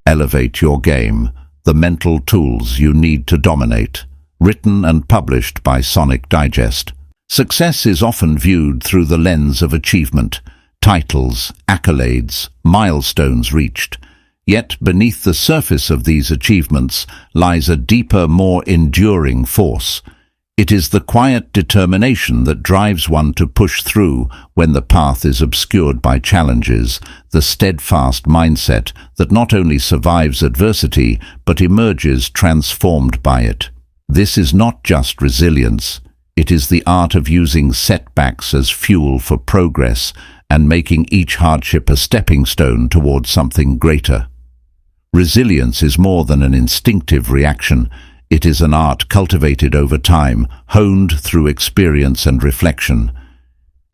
Elevate Your Game, The Mental Tools You Need to Dominate, written and published by Sonic Digest. Success is often viewed through the lens of achievement, titles, accolades, milestones reached. Yet beneath the surface of these achievements lies a deeper, more enduring force. It is the quiet determination that drives one to push through when the path is obscured by challenges, the steadfast mindset that not only survives adversity but emerges transformed by it. This is not just resilience. It is the art of using setbacks as fuel for progress and making each hardship a stepping stone towards something greater. Resilience is more than an instinctive reaction. It is an art cultivated over time, honed through experience and reflection.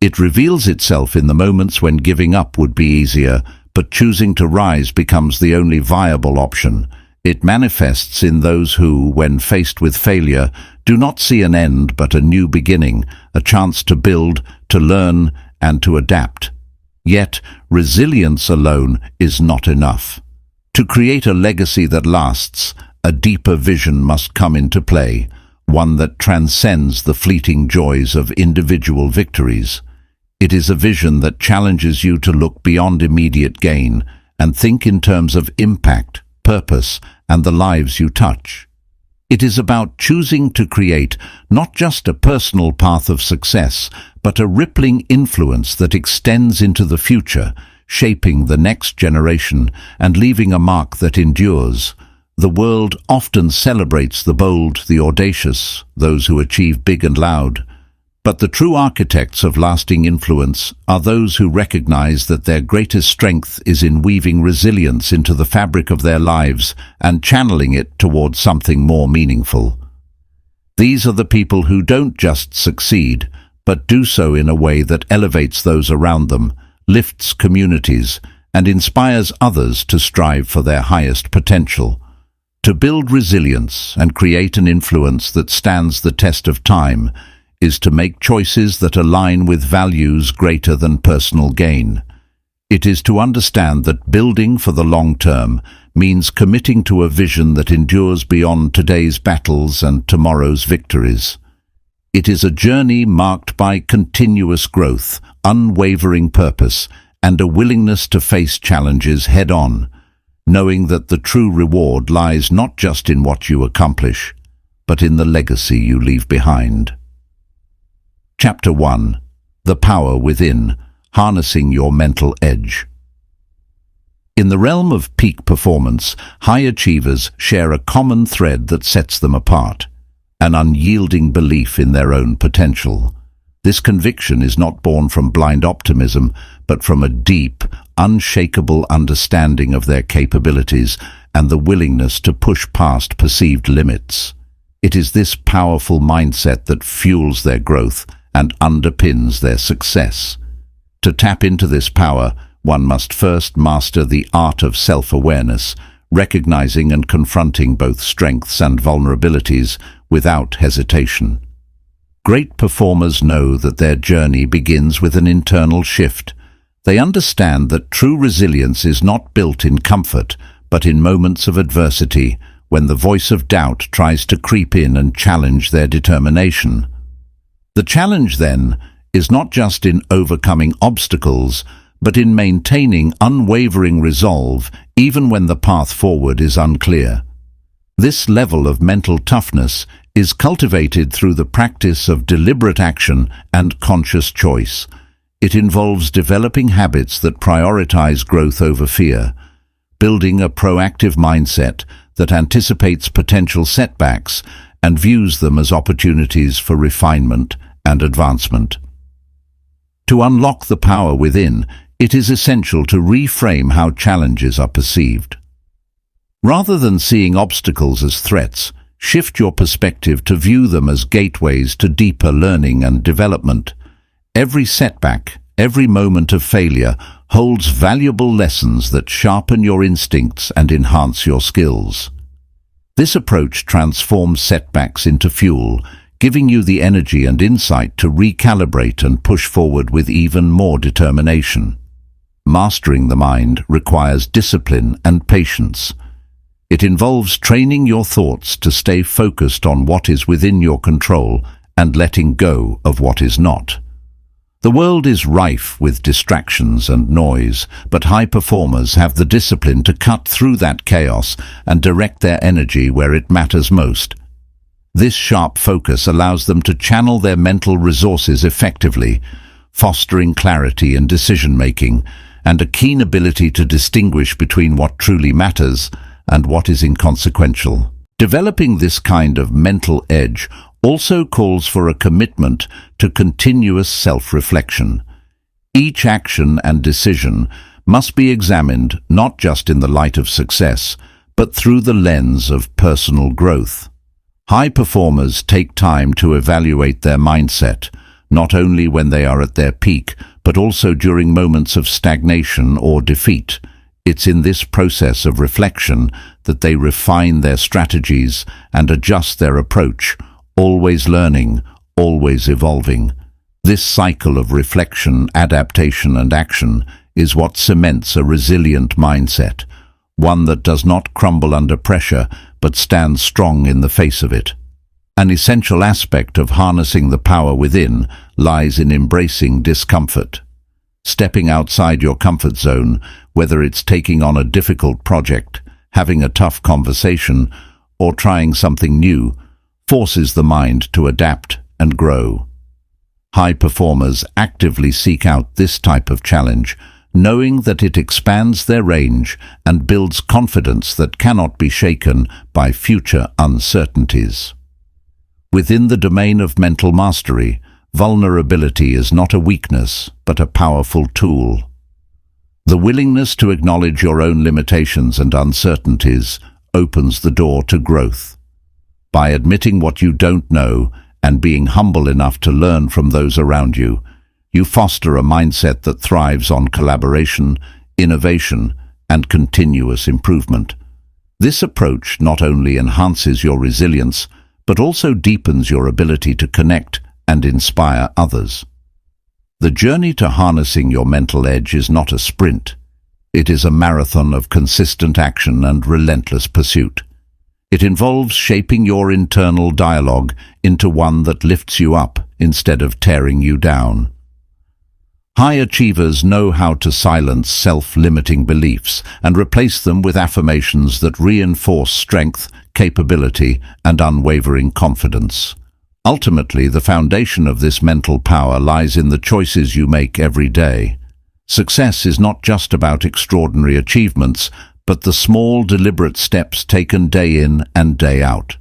It reveals itself in the moments when giving up would be easier, but choosing to rise becomes the only viable option. It manifests in those who, when faced with failure, do not see an end but a new beginning, a chance to build, to learn, and to adapt. Yet, resilience alone is not enough. To create a legacy that lasts, a deeper vision must come into play, one that transcends the fleeting joys of individual victories. It is a vision that challenges you to look beyond immediate gain and think in terms of impact, purpose, and the lives you touch. It is about choosing to create not just a personal path of success, but a rippling influence that extends into the future, shaping the next generation and leaving a mark that endures. The world often celebrates the bold, the audacious, those who achieve big and loud. But the true architects of lasting influence are those who recognize that their greatest strength is in weaving resilience into the fabric of their lives and channeling it towards something more meaningful. These are the people who don't just succeed, but do so in a way that elevates those around them, lifts communities, and inspires others to strive for their highest potential. To build resilience and create an influence that stands the test of time is to make choices that align with values greater than personal gain. It is to understand that building for the long term means committing to a vision that endures beyond today's battles and tomorrow's victories. It is a journey marked by continuous growth, unwavering purpose, and a willingness to face challenges head-on, knowing that the true reward lies not just in what you accomplish, but in the legacy you leave behind. Chapter 1. The Power Within, Harnessing Your Mental Edge. In the realm of peak performance, high achievers share a common thread that sets them apart, an unyielding belief in their own potential. This conviction is not born from blind optimism, but from a deep, unshakable understanding of their capabilities and the willingness to push past perceived limits. It is this powerful mindset that fuels their growth and underpins their success. To tap into this power, one must first master the art of self-awareness, recognizing and confronting both strengths and vulnerabilities without hesitation. Great performers know that their journey begins with an internal shift. They understand that true resilience is not built in comfort, but in moments of adversity, when the voice of doubt tries to creep in and challenge their determination. The challenge, then, is not just in overcoming obstacles, but in maintaining unwavering resolve even when the path forward is unclear. This level of mental toughness is cultivated through the practice of deliberate action and conscious choice. It involves developing habits that prioritize growth over fear, building a proactive mindset that anticipates potential setbacks and views them as opportunities for refinement and advancement. To unlock the power within, it is essential to reframe how challenges are perceived. Rather than seeing obstacles as threats, shift your perspective to view them as gateways to deeper learning and development. Every setback, every moment of failure holds valuable lessons that sharpen your instincts and enhance your skills. This approach transforms setbacks into fuel, giving you the energy and insight to recalibrate and push forward with even more determination. Mastering the mind requires discipline and patience. It involves training your thoughts to stay focused on what is within your control and letting go of what is not. The world is rife with distractions and noise, but high performers have the discipline to cut through that chaos and direct their energy where it matters most. This sharp focus allows them to channel their mental resources effectively, fostering clarity in decision-making and a keen ability to distinguish between what truly matters and what is inconsequential. Developing this kind of mental edge also calls for a commitment to continuous self-reflection. Each action and decision must be examined not just in the light of success, but through the lens of personal growth. High performers take time to evaluate their mindset, not only when they are at their peak, but also during moments of stagnation or defeat. It's in this process of reflection that they refine their strategies and adjust their approach, always learning, always evolving. This cycle of reflection, adaptation, and action is what cements a resilient mindset, one that does not crumble under pressure but stands strong in the face of it. An essential aspect of harnessing the power within lies in embracing discomfort. Stepping outside your comfort zone, whether it's taking on a difficult project, having a tough conversation, or trying something new, forces the mind to adapt and grow. High performers actively seek out this type of challenge, knowing that it expands their range and builds confidence that cannot be shaken by future uncertainties. Within the domain of mental mastery, vulnerability is not a weakness, but a powerful tool. The willingness to acknowledge your own limitations and uncertainties opens the door to growth. By admitting what you don't know and being humble enough to learn from those around you, you foster a mindset that thrives on collaboration, innovation, and continuous improvement. This approach not only enhances your resilience, but also deepens your ability to connect and inspire others. The journey to harnessing your mental edge is not a sprint. It is a marathon of consistent action and relentless pursuit. It involves shaping your internal dialogue into one that lifts you up instead of tearing you down. High achievers know how to silence self-limiting beliefs and replace them with affirmations that reinforce strength, capability, and unwavering confidence. Ultimately, the foundation of this mental power lies in the choices you make every day. Success is not just about extraordinary achievements, but the small, deliberate steps taken day in and day out.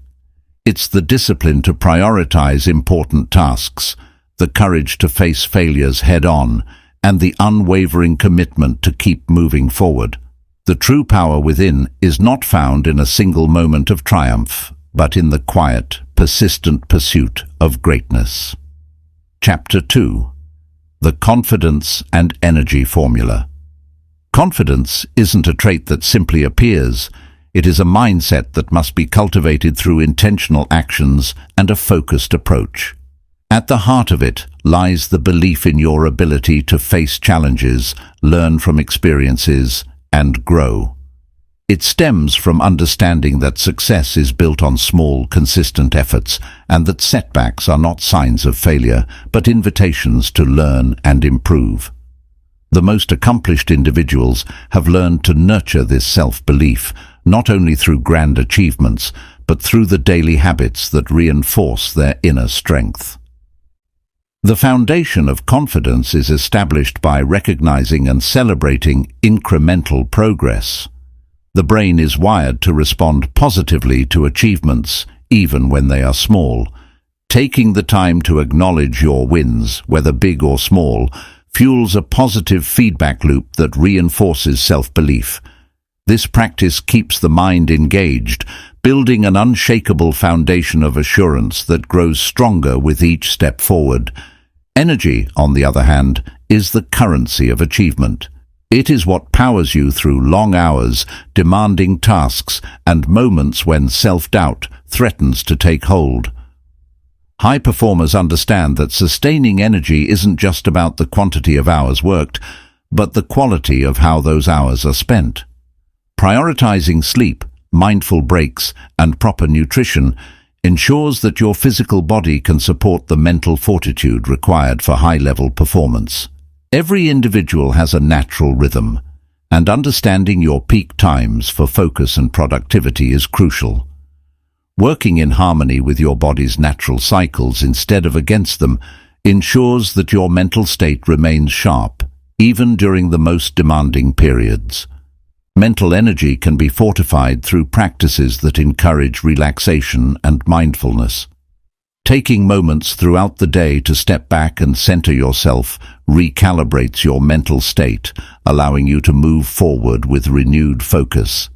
It's the discipline to prioritize important tasks, the courage to face failures head-on, and the unwavering commitment to keep moving forward. The true power within is not found in a single moment of triumph, but in the quiet, persistent pursuit of greatness. Chapter 2. The Confidence and Energy Formula. Confidence isn't a trait that simply appears. It is a mindset that must be cultivated through intentional actions and a focused approach. At the heart of it lies the belief in your ability to face challenges, learn from experiences, and grow. It stems from understanding that success is built on small, consistent efforts, and that setbacks are not signs of failure, but invitations to learn and improve. The most accomplished individuals have learned to nurture this self-belief, not only through grand achievements, but through the daily habits that reinforce their inner strength. The foundation of confidence is established by recognizing and celebrating incremental progress. The brain is wired to respond positively to achievements, even when they are small. Taking the time to acknowledge your wins, whether big or small, fuels a positive feedback loop that reinforces self-belief. This practice keeps the mind engaged, building an unshakable foundation of assurance that grows stronger with each step forward. Energy, on the other hand, is the currency of achievement. It is what powers you through long hours, demanding tasks, and moments when self-doubt threatens to take hold. High performers understand that sustaining energy isn't just about the quantity of hours worked, but the quality of how those hours are spent. Prioritizing sleep, mindful breaks, and proper nutrition ensures that your physical body can support the mental fortitude required for high-level performance. Every individual has a natural rhythm, and understanding your peak times for focus and productivity is crucial. Working in harmony with your body's natural cycles instead of against them ensures that your mental state remains sharp, even during the most demanding periods. Mental energy can be fortified through practices that encourage relaxation and mindfulness. Taking moments throughout the day to step back and center yourself recalibrates your mental state, allowing you to move forward with renewed focus.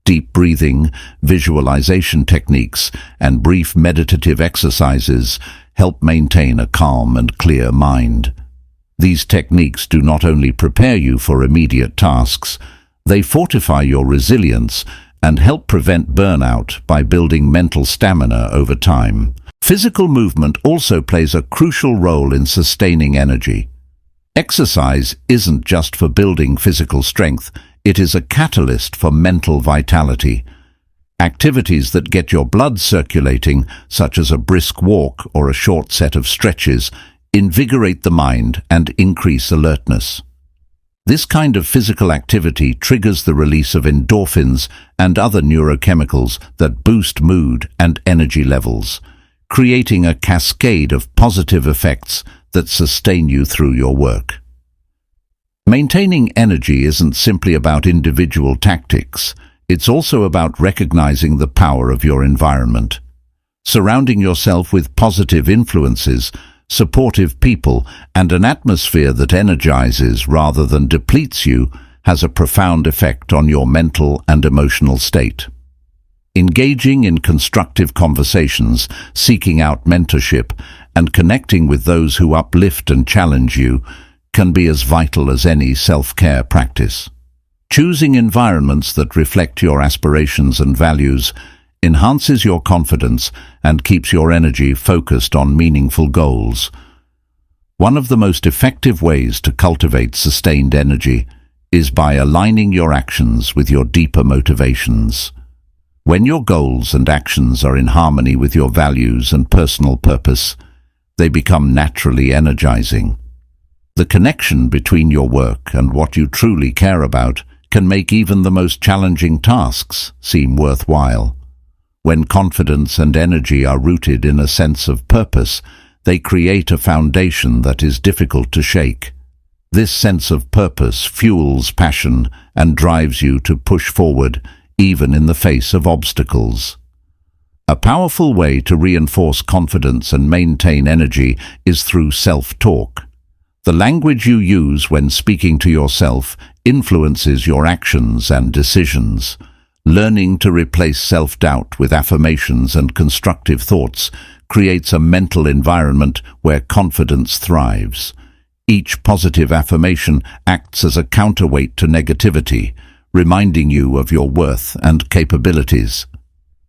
Deep breathing, visualization techniques, and brief meditative exercises help maintain a calm and clear mind. These techniques do not only prepare you for immediate tasks, they fortify your resilience and help prevent burnout by building mental stamina over time. Physical movement also plays a crucial role in sustaining energy. Exercise isn't just for building physical strength, it is a catalyst for mental vitality. Activities that get your blood circulating, such as a brisk walk or a short set of stretches, invigorate the mind and increase alertness. This kind of physical activity triggers the release of endorphins and other neurochemicals that boost mood and energy levels, creating a cascade of positive effects that sustain you through your work. Maintaining energy isn't simply about individual tactics, it's also about recognizing the power of your environment. Surrounding yourself with positive influences, supportive people, and an atmosphere that energizes rather than depletes you has a profound effect on your mental and emotional state. Engaging in constructive conversations, seeking out mentorship, and connecting with those who uplift and challenge you can be as vital as any self-care practice. Choosing environments that reflect your aspirations and values enhances your confidence and keeps your energy focused on meaningful goals. One of the most effective ways to cultivate sustained energy is by aligning your actions with your deeper motivations. When your goals and actions are in harmony with your values and personal purpose, they become naturally energizing. The connection between your work and what you truly care about can make even the most challenging tasks seem worthwhile. When confidence and energy are rooted in a sense of purpose, they create a foundation that is difficult to shake. This sense of purpose fuels passion and drives you to push forward, even in the face of obstacles. A powerful way to reinforce confidence and maintain energy is through self-talk. The language you use when speaking to yourself influences your actions and decisions. Learning to replace self-doubt with affirmations and constructive thoughts creates a mental environment where confidence thrives. Each positive affirmation acts as a counterweight to negativity, reminding you of your worth and capabilities.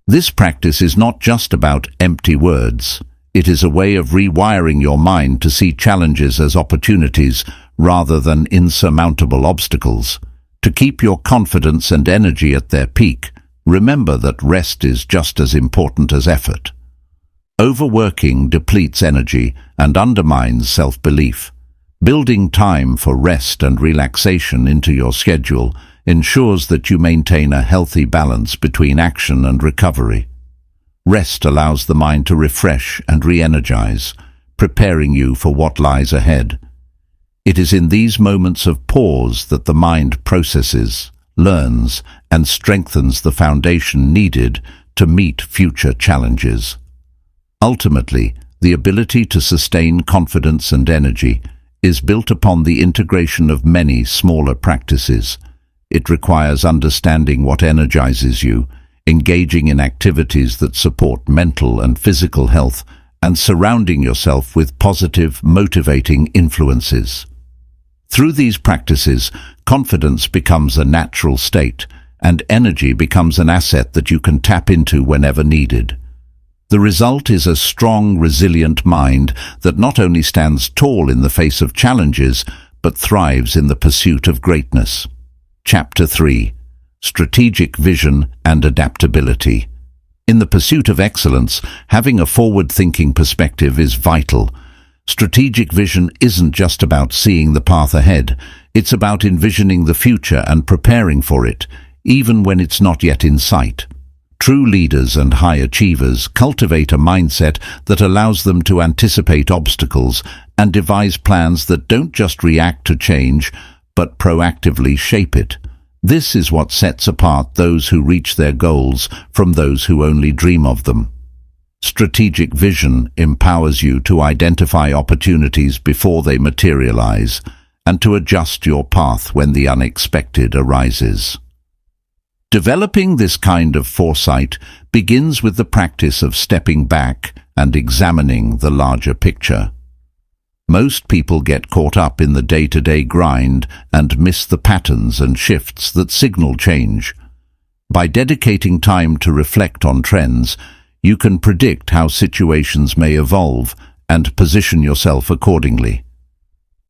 This practice is not just about empty words. It is a way of rewiring your mind to see challenges as opportunities rather than insurmountable obstacles. To keep your confidence and energy at their peak, remember that rest is just as important as effort. Overworking depletes energy and undermines self-belief. Building time for rest and relaxation into your schedule ensures that you maintain a healthy balance between action and recovery. Rest allows the mind to refresh and re-energize, preparing you for what lies ahead. It is in these moments of pause that the mind processes, learns, and strengthens the foundation needed to meet future challenges. Ultimately, the ability to sustain confidence and energy is built upon the integration of many smaller practices. It requires understanding what energizes you, engaging in activities that support mental and physical health, and surrounding yourself with positive, motivating influences. Through these practices, confidence becomes a natural state, and energy becomes an asset that you can tap into whenever needed. The result is a strong, resilient mind that not only stands tall in the face of challenges, but thrives in the pursuit of greatness. Chapter 3. strategic vision, and adaptability. In the pursuit of excellence, having a forward-thinking perspective is vital. Strategic vision isn't just about seeing the path ahead, it's about envisioning the future and preparing for it, even when it's not yet in sight. True leaders and high achievers cultivate a mindset that allows them to anticipate obstacles and devise plans that don't just react to change, but proactively shape it. This is what sets apart those who reach their goals from those who only dream of them. Strategic vision empowers you to identify opportunities before they materialize and to adjust your path when the unexpected arises. Developing this kind of foresight begins with the practice of stepping back and examining the larger picture. Most people get caught up in the day-to-day grind and miss the patterns and shifts that signal change. By dedicating time to reflect on trends, you can predict how situations may evolve and position yourself accordingly.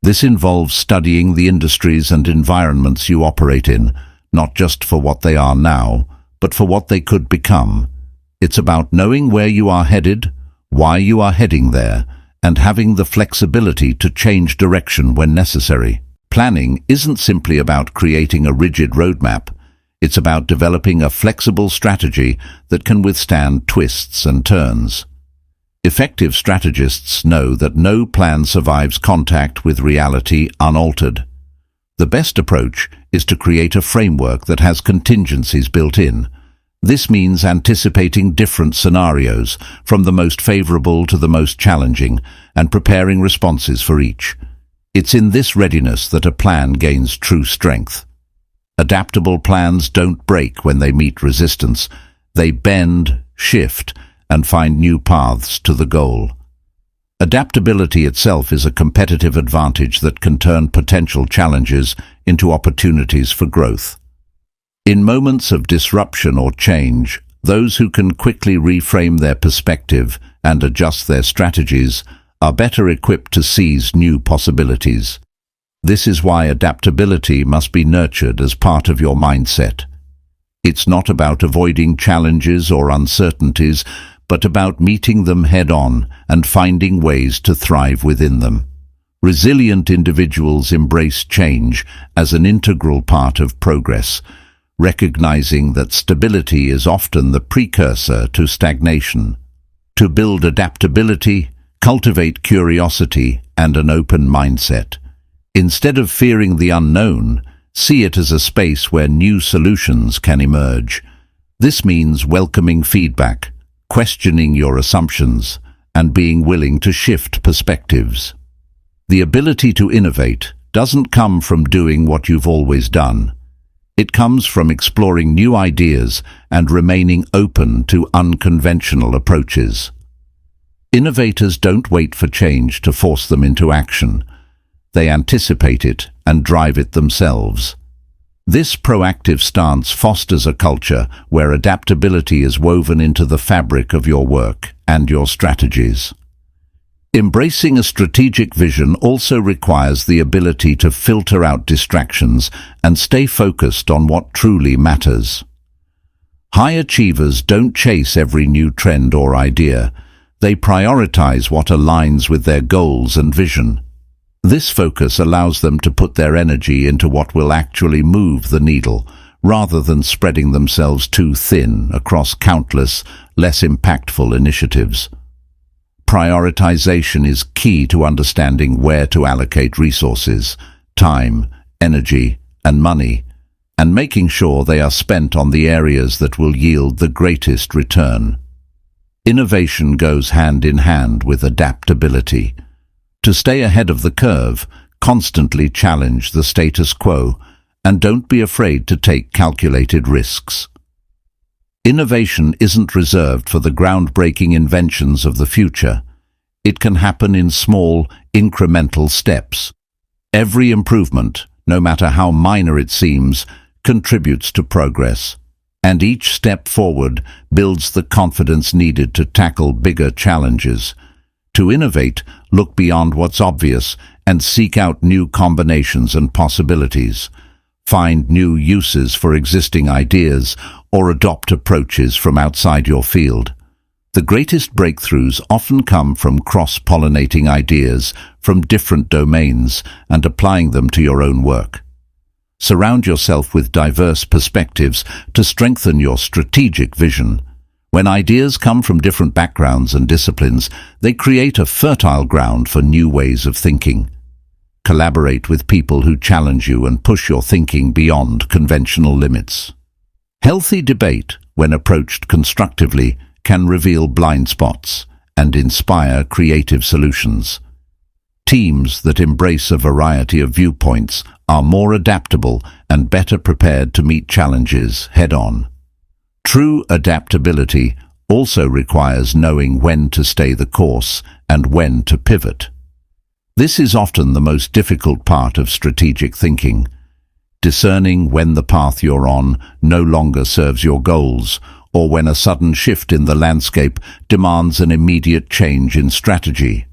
This involves studying the industries and environments you operate in, not just for what they are now, but for what they could become. It's about knowing where you are headed, why you are heading there, and having the flexibility to change direction when necessary. Planning isn't simply about creating a rigid roadmap. It's about developing a flexible strategy that can withstand twists and turns. Effective strategists know that no plan survives contact with reality unaltered. The best approach is to create a framework that has contingencies built in. This means anticipating different scenarios, from the most favorable to the most challenging, and preparing responses for each. It's in this readiness that a plan gains true strength. Adaptable plans don't break when they meet resistance. They bend, shift, and find new paths to the goal. Adaptability itself is a competitive advantage that can turn potential challenges into opportunities for growth. In moments of disruption or change, those who can quickly reframe their perspective and adjust their strategies are better equipped to seize new possibilities. This is why adaptability must be nurtured as part of your mindset. It's not about avoiding challenges or uncertainties, but about meeting them head-on and finding ways to thrive within them. Resilient individuals embrace change as an integral part of progress, recognizing that stability is often the precursor to stagnation. To build adaptability, cultivate curiosity and an open mindset. Instead of fearing the unknown, see it as a space where new solutions can emerge. This means welcoming feedback, questioning your assumptions, and being willing to shift perspectives. The ability to innovate doesn't come from doing what you've always done. It comes from exploring new ideas and remaining open to unconventional approaches. Innovators don't wait for change to force them into action. They anticipate it and drive it themselves. This proactive stance fosters a culture where adaptability is woven into the fabric of your work and your strategies. Embracing a strategic vision also requires the ability to filter out distractions and stay focused on what truly matters. High achievers don't chase every new trend or idea. They prioritize what aligns with their goals and vision. This focus allows them to put their energy into what will actually move the needle, rather than spreading themselves too thin across countless, less impactful initiatives. Prioritization is key to understanding where to allocate resources, time, energy, and money, and making sure they are spent on the areas that will yield the greatest return. Innovation goes hand in hand with adaptability. To stay ahead of the curve, constantly challenge the status quo, and don't be afraid to take calculated risks. Innovation isn't reserved for the groundbreaking inventions of the future. It can happen in small, incremental steps. Every improvement, no matter how minor it seems, contributes to progress, and each step forward builds the confidence needed to tackle bigger challenges. To innovate, look beyond what's obvious and seek out new combinations and possibilities. find new uses for existing ideas, or adopt approaches from outside your field. The greatest breakthroughs often come from cross-pollinating ideas from different domains and applying them to your own work. Surround yourself with diverse perspectives to strengthen your strategic vision. When ideas come from different backgrounds and disciplines, they create a fertile ground for new ways of thinking. Collaborate with people who challenge you and push your thinking beyond conventional limits. Healthy debate, when approached constructively, can reveal blind spots and inspire creative solutions. Teams that embrace a variety of viewpoints are more adaptable and better prepared to meet challenges head-on. True adaptability also requires knowing when to stay the course and when to pivot. This is often the most difficult part of strategic thinking. Discerning when the path you're on no longer serves your goals, or when a sudden shift in the landscape demands an immediate change in strategy.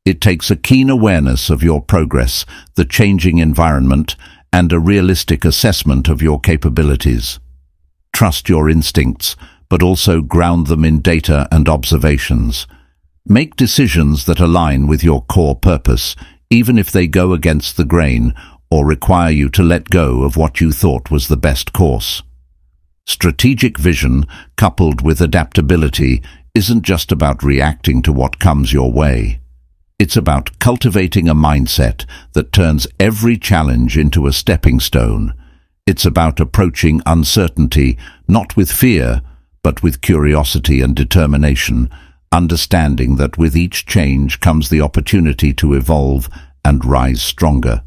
It takes a keen awareness of your progress, the changing environment, and a realistic assessment of your capabilities. Trust your instincts, but also ground them in data and observations. Make decisions that align with your core purpose, even if they go against the grain or require you to let go of what you thought was the best course. Strategic vision, coupled with adaptability, isn't just about reacting to what comes your way. It's about cultivating a mindset that turns every challenge into a stepping stone. It's about approaching uncertainty, not with fear, but with curiosity and determination, understanding that with each change comes the opportunity to evolve and rise stronger.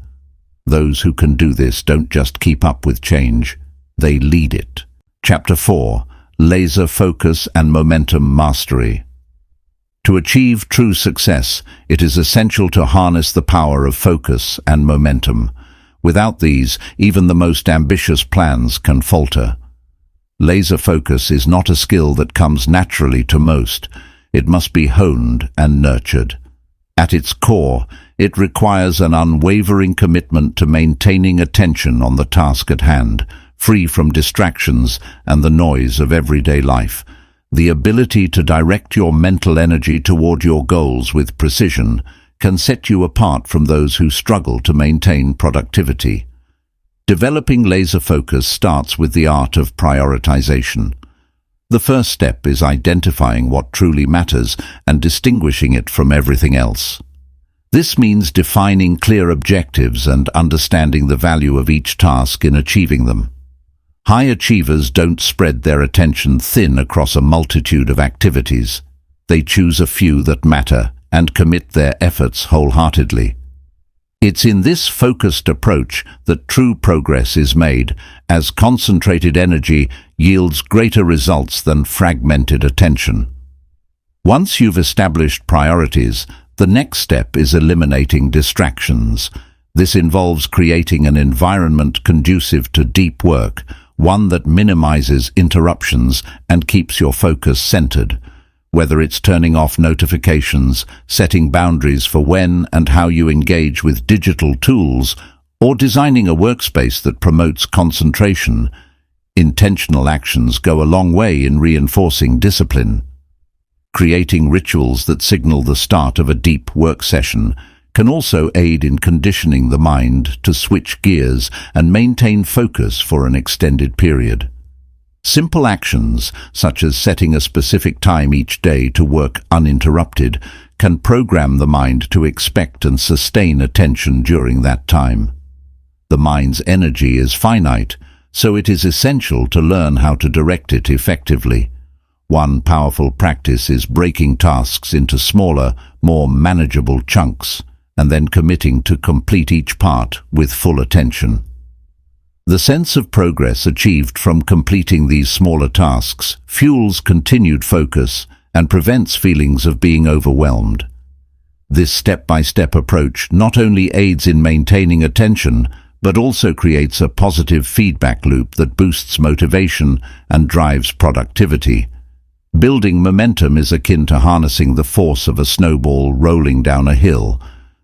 Those who can do this don't just keep up with change, they lead it. Chapter 4. Laser Focus and Momentum Mastery. To achieve true success, it is essential to harness the power of focus and momentum. Without these, even the most ambitious plans can falter. Laser focus is not a skill that comes naturally to most. It must be honed and nurtured. At its core, it requires an unwavering commitment to maintaining attention on the task at hand, free from distractions and the noise of everyday life. The ability to direct your mental energy toward your goals with precision can set you apart from those who struggle to maintain productivity. Developing laser focus starts with the art of prioritization. The first step is identifying what truly matters and distinguishing it from everything else. This means defining clear objectives and understanding the value of each task in achieving them. High achievers don't spread their attention thin across a multitude of activities. They choose a few that matter and commit their efforts wholeheartedly. It's in this focused approach that true progress is made, as concentrated energy yields greater results than fragmented attention. Once you've established priorities, the next step is eliminating distractions. This involves creating an environment conducive to deep work, one that minimizes interruptions and keeps your focus centered. Whether it's turning off notifications, setting boundaries for when and how you engage with digital tools, or designing a workspace that promotes concentration, intentional actions go a long way in reinforcing discipline. Creating rituals that signal the start of a deep work session can also aid in conditioning the mind to switch gears and maintain focus for an extended period. Simple actions, such as setting a specific time each day to work uninterrupted, can program the mind to expect and sustain attention during that time. The mind's energy is finite, so it is essential to learn how to direct it effectively. One powerful practice is breaking tasks into smaller, more manageable chunks, and then committing to complete each part with full attention. The sense of progress achieved from completing these smaller tasks fuels continued focus and prevents feelings of being overwhelmed. This step-by-step approach not only aids in maintaining attention, but also creates a positive feedback loop that boosts motivation and drives productivity. Building momentum is akin to harnessing the force of a snowball rolling down a hill.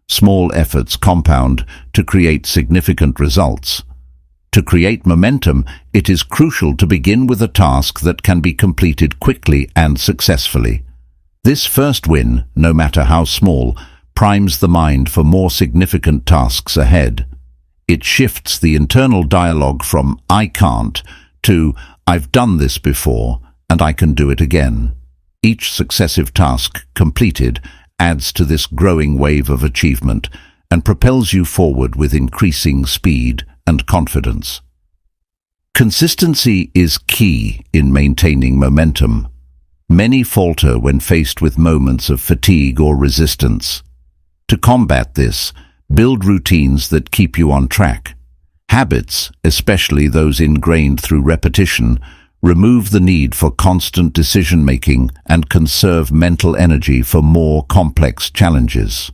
Small efforts compound to create significant results. To create momentum, it is crucial to begin with a task that can be completed quickly and successfully. This first win, no matter how small, primes the mind for more significant tasks ahead. It shifts the internal dialogue from "I can't" to "I've done this before and I can do it again." Each successive task completed adds to this growing wave of achievement and propels you forward with increasing speed and confidence. Consistency is key in maintaining momentum. Many falter when faced with moments of fatigue or resistance. To combat this, build routines that keep you on track. Habits, especially those ingrained through repetition, remove the need for constant decision-making and conserve mental energy for more complex challenges.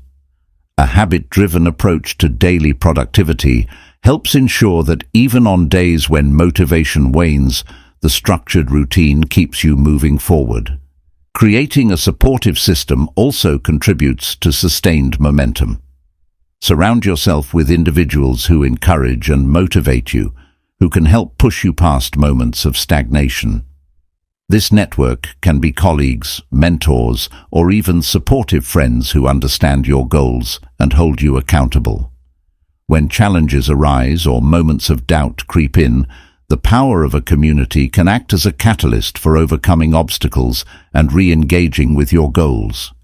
A habit-driven approach to daily productivity helps ensure that even on days when motivation wanes, the structured routine keeps you moving forward. Creating a supportive system also contributes to sustained momentum. Surround yourself with individuals who encourage and motivate you, who can help push you past moments of stagnation. This network can be colleagues, mentors, or even supportive friends who understand your goals and hold you accountable. When challenges arise or moments of doubt creep in, the power of a community can act as a catalyst for overcoming obstacles and re-engaging with your goals.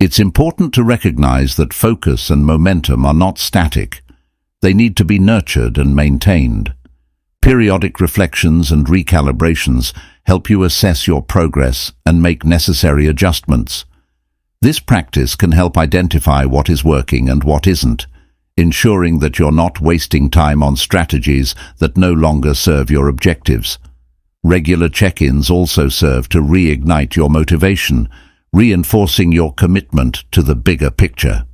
It's important to recognize that focus and momentum are not static. They need to be nurtured and maintained. Periodic reflections and recalibrations help you assess your progress and make necessary adjustments. This practice can help identify what is working and what isn't, ensuring that you're not wasting time on strategies that no longer serve your objectives. Regular check-ins also serve to reignite your motivation, reinforcing your commitment to the bigger picture.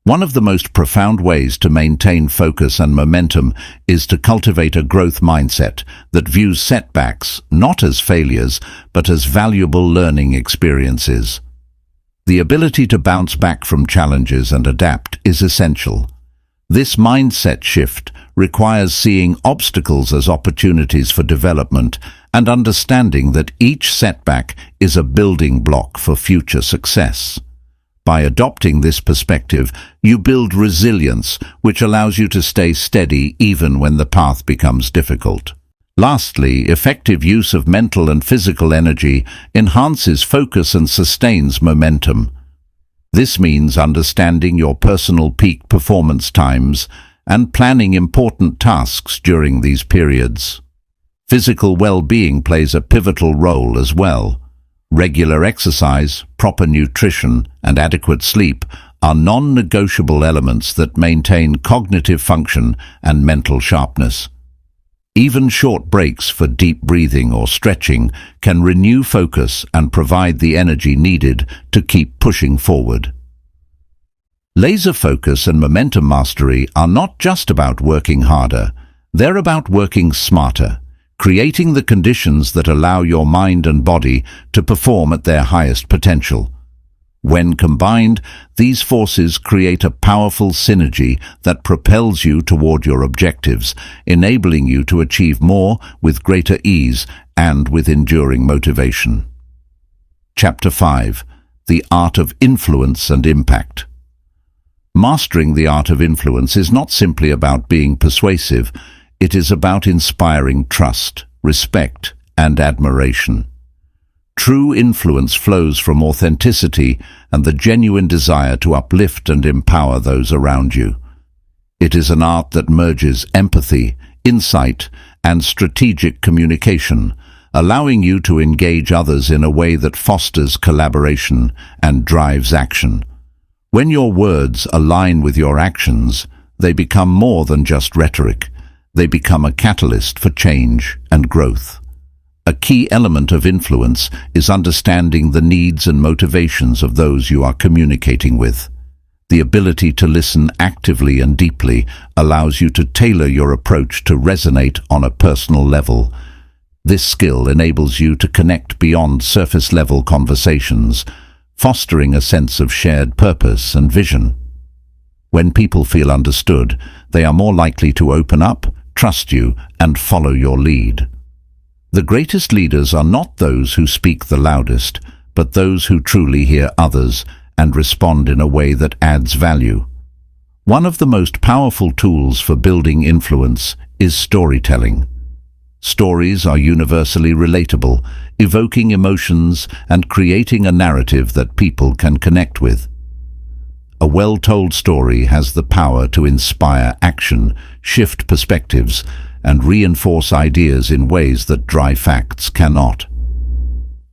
One of the most profound ways to maintain focus and momentum is to cultivate a growth mindset that views setbacks not as failures, but as valuable learning experiences. The ability to bounce back from challenges and adapt is essential. This mindset shift requires seeing obstacles as opportunities for development and understanding that each setback is a building block for future success. By adopting this perspective, you build resilience, which allows you to stay steady even when the path becomes difficult. Lastly, effective use of mental and physical energy enhances focus and sustains momentum. This means understanding your personal peak performance times and planning important tasks during these periods. Physical well-being plays a pivotal role as well. Regular exercise, proper nutrition, and adequate sleep are non-negotiable elements that maintain cognitive function and mental sharpness. Even short breaks for deep breathing or stretching can renew focus and provide the energy needed to keep pushing forward. Laser focus and momentum mastery are not just about working harder, they're about working smarter, creating the conditions that allow your mind and body to perform at their highest potential. When combined, these forces create a powerful synergy that propels you toward your objectives, enabling you to achieve more with greater ease and with enduring motivation. Chapter 5. The Art of Influence and Impact. Mastering the art of influence is not simply about being persuasive, it is about inspiring trust, respect, and admiration. True influence flows from authenticity and the genuine desire to uplift and empower those around you. It is an art that merges empathy, insight, and strategic communication, allowing you to engage others in a way that fosters collaboration and drives action. When your words align with your actions, they become more than just rhetoric. They become a catalyst for change and growth. A key element of influence is understanding the needs and motivations of those you are communicating with. The ability to listen actively and deeply allows you to tailor your approach to resonate on a personal level. This skill enables you to connect beyond surface-level conversations, fostering a sense of shared purpose and vision. When people feel understood, they are more likely to open up, trust you, and follow your lead. The greatest leaders are not those who speak the loudest, but those who truly hear others and respond in a way that adds value. One of the most powerful tools for building influence is storytelling. Stories are universally relatable, evoking emotions and creating a narrative that people can connect with. A well-told story has the power to inspire action, shift perspectives, and reinforce ideas in ways that dry facts cannot.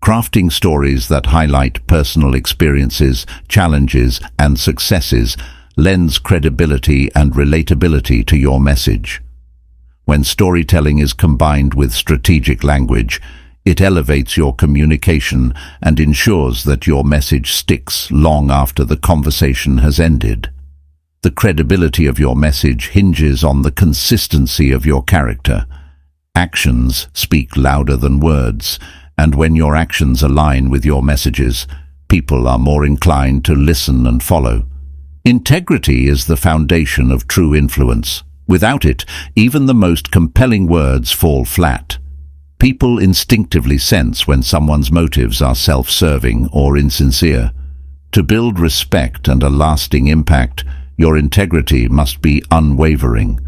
Crafting stories that highlight personal experiences, challenges, and successes lends credibility and relatability to your message. When storytelling is combined with strategic language, it elevates your communication and ensures that your message sticks long after the conversation has ended. The credibility of your message hinges on the consistency of your character. Actions speak louder than words, and when your actions align with your messages, people are more inclined to listen and follow. Integrity is the foundation of true influence. Without it, even the most compelling words fall flat. People instinctively sense when someone's motives are self-serving or insincere. To build respect and a lasting impact, your integrity must be unwavering.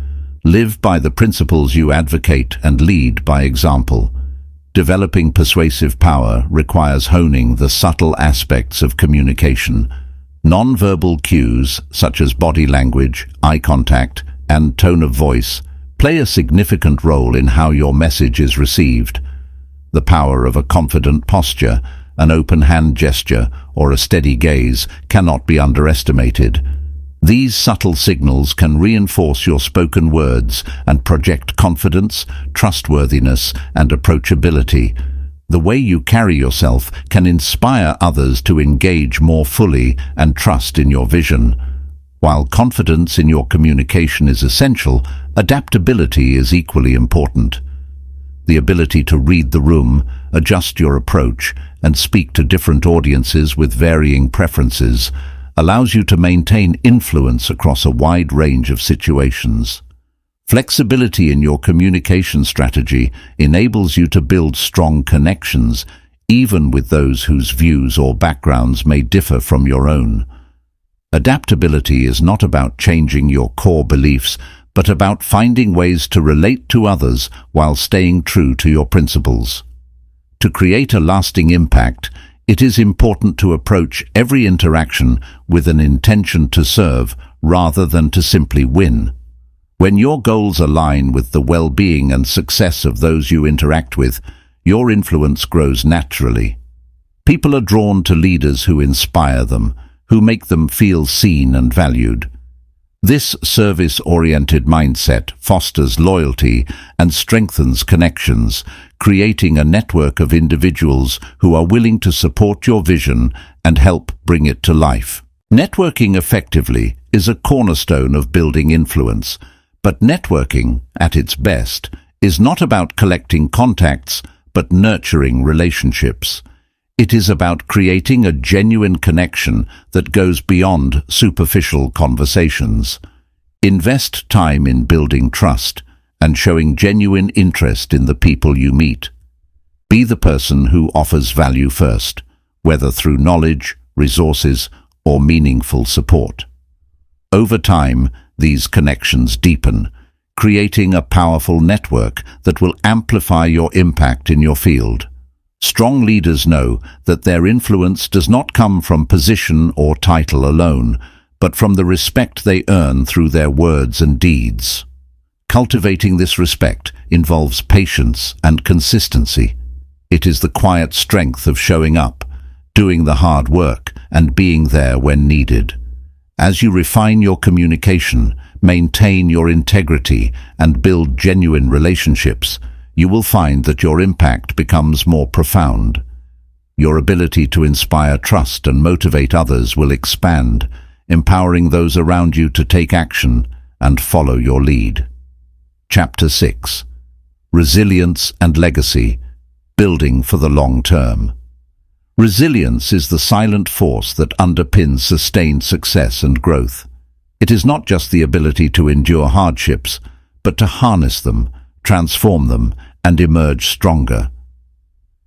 Live by the principles you advocate and lead by example. Developing persuasive power requires honing the subtle aspects of communication. Non-verbal cues, such as body language, eye contact, and tone of voice, play a significant role in how your message is received. The power of a confident posture, an open hand gesture, or a steady gaze cannot be underestimated. These subtle signals can reinforce your spoken words and project confidence, trustworthiness, and approachability. The way you carry yourself can inspire others to engage more fully and trust in your vision. While confidence in your communication is essential, adaptability is equally important. The ability to read the room, adjust your approach, and speak to different audiences with varying preferences allows you to maintain influence across a wide range of situations. Flexibility in your communication strategy enables you to build strong connections, even with those whose views or backgrounds may differ from your own. Adaptability is not about changing your core beliefs, but about finding ways to relate to others while staying true to your principles. To create a lasting impact, it is important to approach every interaction with an intention to serve rather than to simply win. When your goals align with the well-being and success of those you interact with, your influence grows naturally. People are drawn to leaders who inspire them, who make them feel seen and valued. This service-oriented mindset fosters loyalty and strengthens connections, creating a network of individuals who are willing to support your vision and help bring it to life. Networking effectively is a cornerstone of building influence, but networking, at its best, is not about collecting contacts, but nurturing relationships. It is about creating a genuine connection that goes beyond superficial conversations. Invest time in building trust and showing genuine interest in the people you meet. Be the person who offers value first, whether through knowledge, resources, or meaningful support. Over time, these connections deepen, creating a powerful network that will amplify your impact in your field. Strong leaders know that their influence does not come from position or title alone, but from the respect they earn through their words and deeds. Cultivating this respect involves patience and consistency. It is the quiet strength of showing up, doing the hard work, and being there when needed. As you refine your communication, maintain your integrity, and build genuine relationships, you will find that your impact becomes more profound. Your ability to inspire trust and motivate others will expand, empowering those around you to take action and follow your lead. Chapter 6. Resilience and Legacy, Building for the Long Term. Resilience is the silent force that underpins sustained success and growth. It is not just the ability to endure hardships, but to harness them, transform them, and emerge stronger.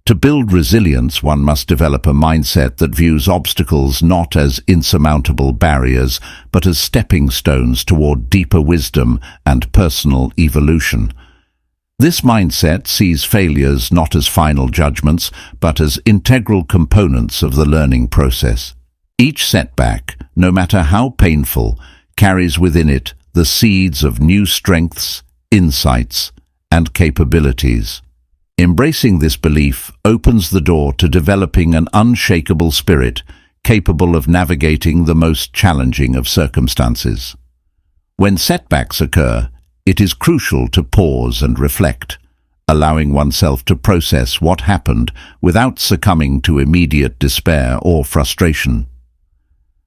To build resilience, one must develop a mindset that views obstacles not as insurmountable barriers, but as stepping stones toward deeper wisdom and personal evolution. This mindset sees failures not as final judgments, but as integral components of the learning process. Each setback, no matter how painful, carries within it the seeds of new strengths, insights, and capabilities. Embracing this belief opens the door to developing an unshakable spirit capable of navigating the most challenging of circumstances. When setbacks occur, it is crucial to pause and reflect, allowing oneself to process what happened without succumbing to immediate despair or frustration.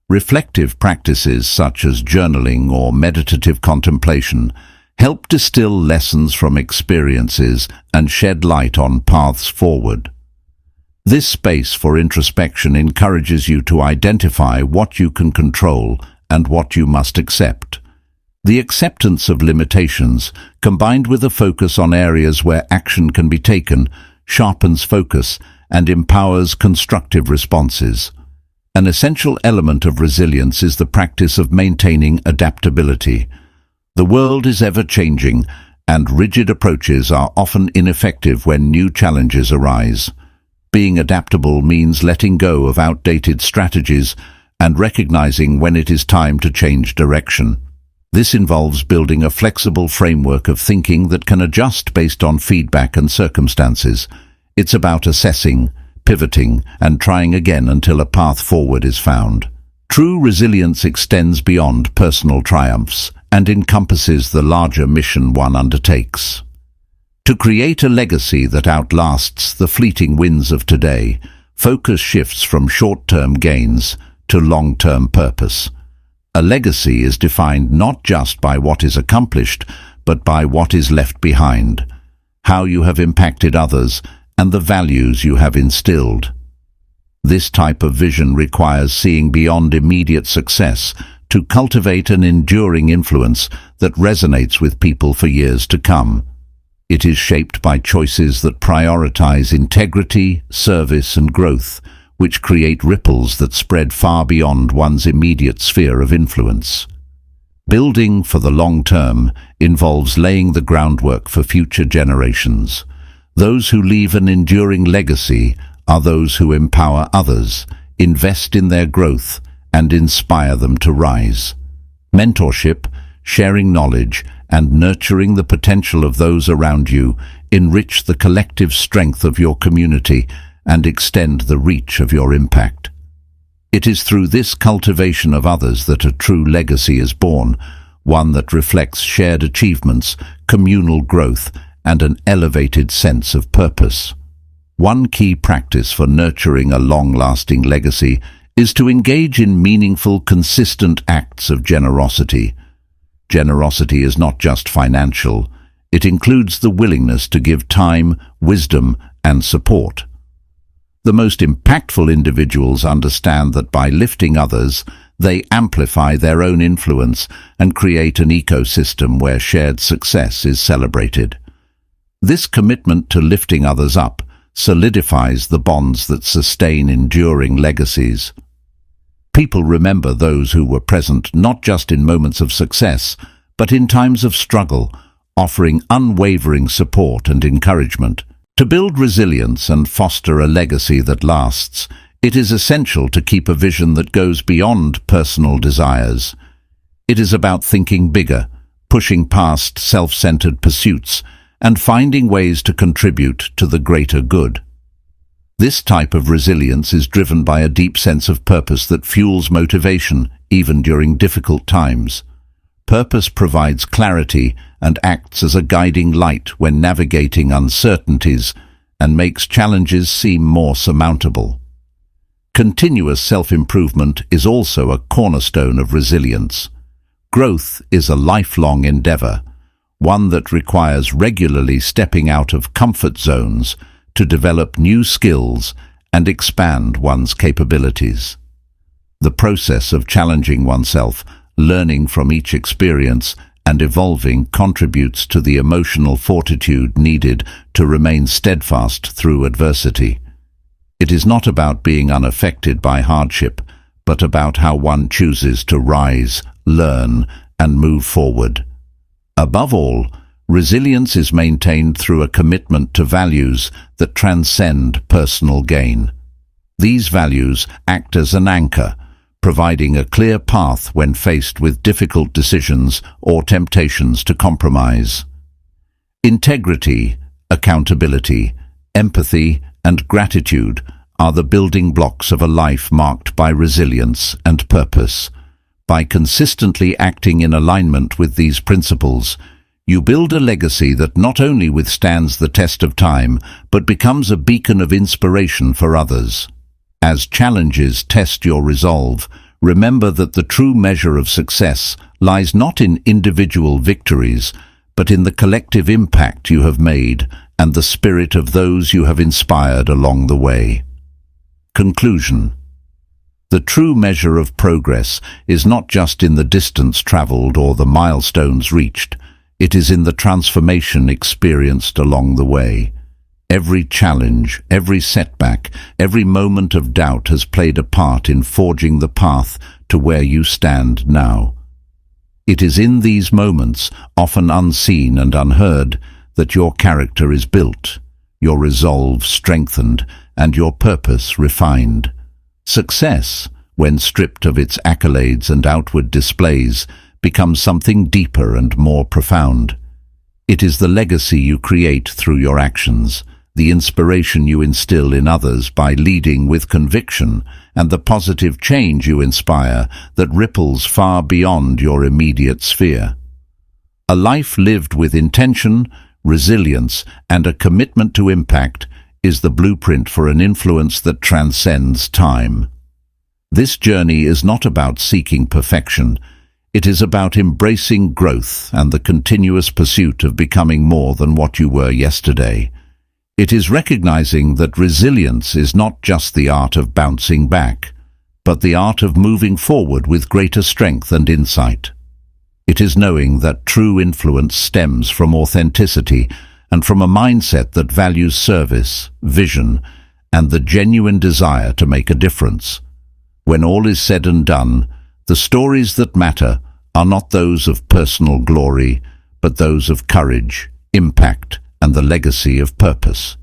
Reflective practices such as journaling or meditative contemplation help distill lessons from experiences and shed light on paths forward. This space for introspection encourages you to identify what you can control and what you must accept. The acceptance of limitations, combined with a focus on areas where action can be taken, sharpens focus and empowers constructive responses. An essential element of resilience is the practice of maintaining adaptability. The world is ever-changing, and rigid approaches are often ineffective when new challenges arise. Being adaptable means letting go of outdated strategies and recognizing when it is time to change direction. This involves building a flexible framework of thinking that can adjust based on feedback and circumstances. It's about assessing, pivoting, and trying again until a path forward is found. True resilience extends beyond personal triumphs and encompasses the larger mission one undertakes. To create a legacy that outlasts the fleeting winds of today, focus shifts from short-term gains to long-term purpose. A legacy is defined not just by what is accomplished, but by what is left behind, how you have impacted others, and the values you have instilled. This type of vision requires seeing beyond immediate success to cultivate an enduring influence that resonates with people for years to come. It is shaped by choices that prioritize integrity, service, and growth, which create ripples that spread far beyond one's immediate sphere of influence. Building for the long term involves laying the groundwork for future generations. Those who leave an enduring legacy are those who empower others, invest in their growth, and inspire them to rise. Mentorship, sharing knowledge, and nurturing the potential of those around you enrich the collective strength of your community and extend the reach of your impact. It is through this cultivation of others that a true legacy is born, one that reflects shared achievements, communal growth, and an elevated sense of purpose. One key practice for nurturing a long-lasting legacy is to engage in meaningful, consistent acts of generosity. Generosity is not just financial, it includes the willingness to give time, wisdom, and support. The most impactful individuals understand that by lifting others, they amplify their own influence and create an ecosystem where shared success is celebrated. This commitment to lifting others up solidifies the bonds that sustain enduring legacies. People remember those who were present not just in moments of success, but in times of struggle, offering unwavering support and encouragement. To build resilience and foster a legacy that lasts, it is essential to keep a vision that goes beyond personal desires. It is about thinking bigger, pushing past self-centered pursuits, and finding ways to contribute to the greater good. This type of resilience is driven by a deep sense of purpose that fuels motivation, even during difficult times. Purpose provides clarity and acts as a guiding light when navigating uncertainties and makes challenges seem more surmountable. Continuous self-improvement is also a cornerstone of resilience. Growth is a lifelong endeavor, one that requires regularly stepping out of comfort zones to develop new skills and expand one's capabilities. The process of challenging oneself, learning from each experience, and evolving contributes to the emotional fortitude needed to remain steadfast through adversity. It is not about being unaffected by hardship, but about how one chooses to rise, learn, and move forward. Above all, resilience is maintained through a commitment to values that transcend personal gain. These values act as an anchor, providing a clear path when faced with difficult decisions or temptations to compromise. Integrity, accountability, empathy, and gratitude are the building blocks of a life marked by resilience and purpose. By consistently acting in alignment with these principles, you build a legacy that not only withstands the test of time, but becomes a beacon of inspiration for others. As challenges test your resolve, remember that the true measure of success lies not in individual victories, but in the collective impact you have made and the spirit of those you have inspired along the way. Conclusion. The true measure of progress is not just in the distance traveled or the milestones reached. It is in the transformation experienced along the way. Every challenge, every setback, every moment of doubt has played a part in forging the path to where you stand now. It is in these moments, often unseen and unheard, that your character is built, your resolve strengthened, and your purpose refined. Success, when stripped of its accolades and outward displays, becomes something deeper and more profound. It is the legacy you create through your actions, the inspiration you instill in others by leading with conviction, and the positive change you inspire that ripples far beyond your immediate sphere. A life lived with intention, resilience, and a commitment to impact is the blueprint for an influence that transcends time. This journey is not about seeking perfection. It is about embracing growth and the continuous pursuit of becoming more than what you were yesterday. It is recognizing that resilience is not just the art of bouncing back, but the art of moving forward with greater strength and insight. It is knowing that true influence stems from authenticity and from a mindset that values service, vision, and the genuine desire to make a difference. When all is said and done, the stories that matter are not those of personal glory, but those of courage, impact, and the legacy of purpose.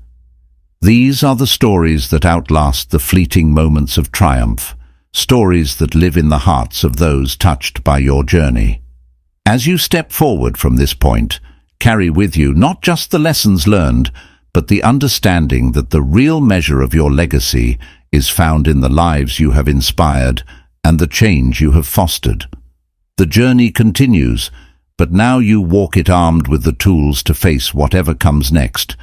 These are the stories that outlast the fleeting moments of triumph, stories that live in the hearts of those touched by your journey. As you step forward from this point, carry with you not just the lessons learned, but the understanding that the real measure of your legacy is found in the lives you have inspired and the change you have fostered. The journey continues, but now you walk it armed with the tools to face whatever comes next,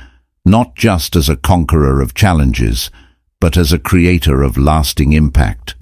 not just as a conqueror of challenges, but as a creator of lasting impact.